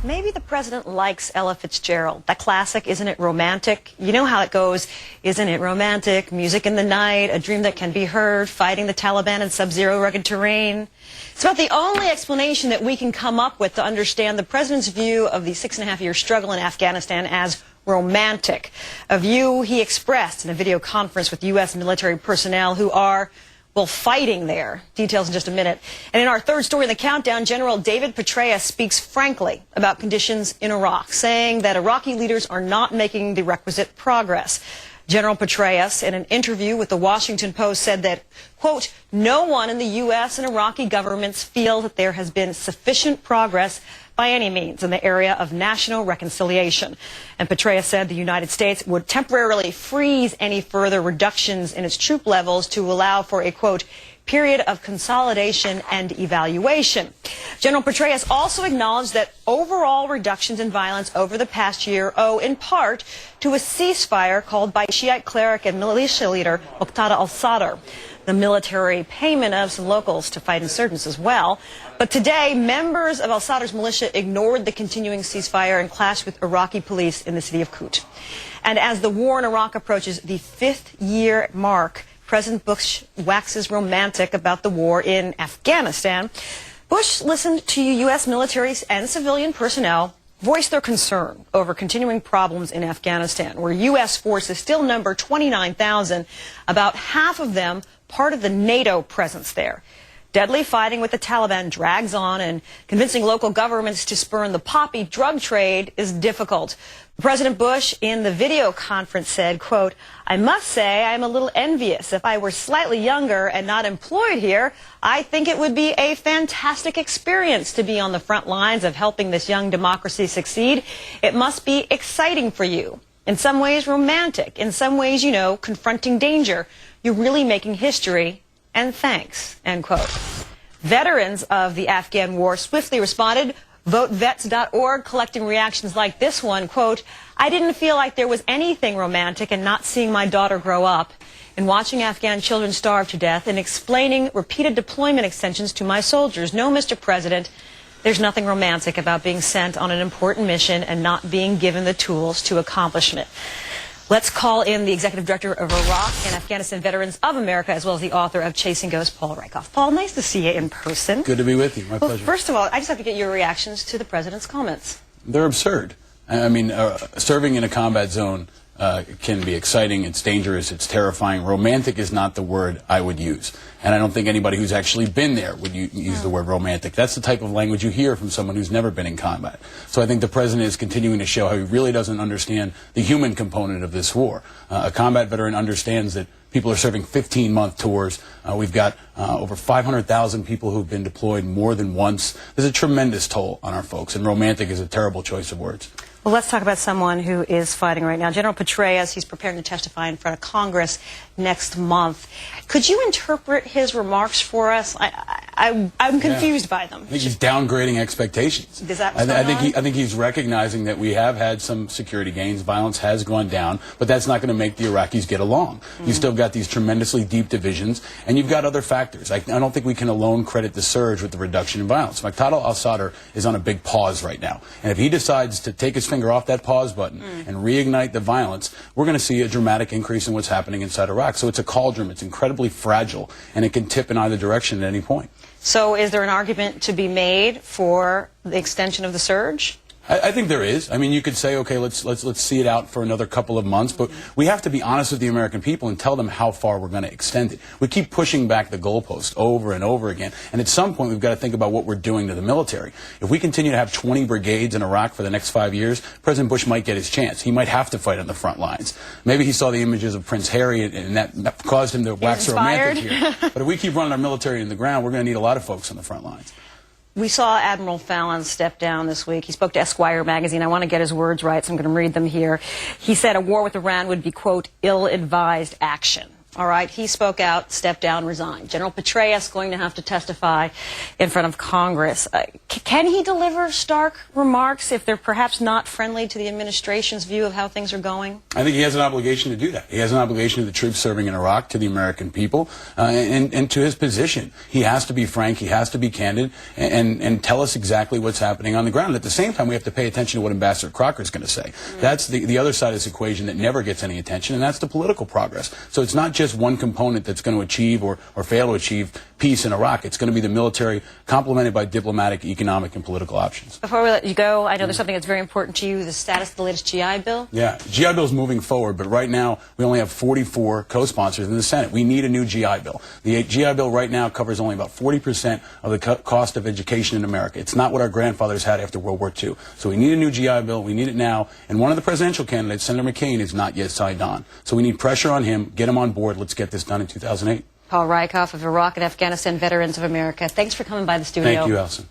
Maybe the president likes Ella Fitzgerald. That classic, Isn't It Romantic? You know how it goes. Isn't it romantic? Music in the night, a dream that can be heard, fighting the Taliban in sub-zero rugged terrain. It's about the only explanation that we can come up with to understand the president's view of the 6.5-year struggle in Afghanistan as romantic. A view he expressed in a video conference with U.S. military personnel who are, well, fighting there. Details in just a minute. And in our third story in the countdown, General David Petraeus speaks frankly about conditions in Iraq, saying that Iraqi leaders are not making the requisite progress. General Petraeus, in an interview with the Washington Post, said that, quote, no one in the U.S. and Iraqi governments feel that there has been sufficient progress by any means in the area of national reconciliation. And Petraeus said the United States would temporarily freeze any further reductions in its troop levels to allow for a, quote, period of consolidation and evaluation. General Petraeus also acknowledged that overall reductions in violence over the past year owe in part to a ceasefire called by Shiite cleric and militia leader Muqtada al-Sadr, the military payment of some locals to fight insurgents as well. But today, members of al-Sadr's militia ignored the continuing ceasefire and clashed with Iraqi police in the city of Kut. And as the war in Iraq approaches the 5th year mark, President Bush waxes romantic about the war in Afghanistan. Bush listened to U.S. military and civilian personnel voice their concern over continuing problems in Afghanistan, where U.S. forces still number 29,000, about half of them part of the NATO presence there. Deadly fighting with the Taliban drags on, and convincing local governments to spurn the poppy drug trade is difficult. President Bush, in the video conference, said, quote, I must say I'm a little envious. If I were slightly younger and not employed here, I think it would be a fantastic experience to be on the front lines of helping this young democracy succeed. It must be exciting for you. In some ways, romantic. In some ways, you know, confronting danger. You're really making history. And thanks, end quote. Veterans of the Afghan war swiftly responded. VoteVets.org collecting reactions like this one, quote, I didn't feel like there was anything romantic in not seeing my daughter grow up, in watching Afghan children starve to death, and explaining repeated deployment extensions to my soldiers. No, Mr. President, there's nothing romantic about being sent on an important mission and not being given the tools to accomplish it. Let's call in the Executive Director of Iraq and Afghanistan Veterans of America, as well as the author of Chasing Ghosts, Paul Rieckhoff. Paul, nice to see you in person. Good to be with you. My pleasure. First of all, I just have to get your reactions to the President's comments. They're absurd. I mean, serving in a combat zone can be exciting, it's dangerous, it's terrifying. Romantic is not the word I would use. And I don't think anybody who's actually been there would use the word romantic. That's the type of language you hear from someone who's never been in combat. So I think the President is continuing to show how he really doesn't understand the human component of this war. A combat veteran understands that people are serving 15-month tours. We've got over 500,000 people who've been deployed more than once. There's a tremendous toll on our folks, and romantic is a terrible choice of words. Well, let's talk about someone who is fighting right now. General Petraeus, he's preparing to testify in front of Congress next month. Could you interpret his remarks for us? I'm confused by them. I think he's downgrading expectations. Is that what's going on? I think he's recognizing that we have had some security gains. Violence has gone down, but that's not going to make the Iraqis get along. You've still got these tremendously deep divisions, and you've got other factors. I don't think we can alone credit the surge with the reduction in violence. Muqtada al-Sadr is on a big pause right now, and if he decides to take his finger off that pause button and reignite the violence, we're going to see a dramatic increase in what's happening inside Iraq. So it's a cauldron. It's incredibly fragile, and it can tip in either direction at any point. So is there an argument to be made for the extension of the surge? I think there is. I mean, you could say, okay, let's see it out for another couple of months, but we have to be honest with the American people and tell them how far we're going to extend it. We keep pushing back the goalpost over and over again, and at some point we've got to think about what we're doing to the military. If we continue to have 20 brigades in Iraq for the next 5 years, President Bush might get his chance. He might have to fight on the front lines. Maybe he saw the images of Prince Harry, and that caused him to wax romantic here. But if we keep running our military in the ground, we're going to need a lot of folks on the front lines. We saw Admiral Fallon step down this week. He spoke to Esquire magazine. I want to get his words right, so I'm going to read them here. He said a war with Iran would be, quote, ill-advised action. All right, he spoke out, stepped down, resigned. General Petraeus going to have to testify in front of Congress. Can he deliver stark remarks if they're perhaps not friendly to the administration's view of how things are going? I think he has an obligation to do that. He has an obligation to the troops serving in Iraq, to the American people, and to his position. He has to be frank, he has to be candid, and tell us exactly what's happening on the ground. At the same time, we have to pay attention to what Ambassador Crocker is going to say. That's the other side of this equation that never gets any attention, and that's the political progress. So it's not just one component that's going to achieve or fail to achieve peace in Iraq. It's going to be the military complemented by diplomatic, economic, and political options. Before we let you go, I know there's something that's very important to you, the status of the latest GI Bill. Yeah, GI Bill is moving forward, but right now we only have 44 co-sponsors in the Senate. We need a new GI Bill. The GI Bill right now covers only about 40% of the cost of education in America. It's not what our grandfathers had after World War II. So we need a new GI Bill. We need it now. And one of the presidential candidates, Senator McCain, is not yet signed on. So we need pressure on him, get him on board. Let's get this done in 2008. Paul Rieckhoff of Iraq and Afghanistan Veterans of America. Thanks for coming by the studio. Thank you, Alison.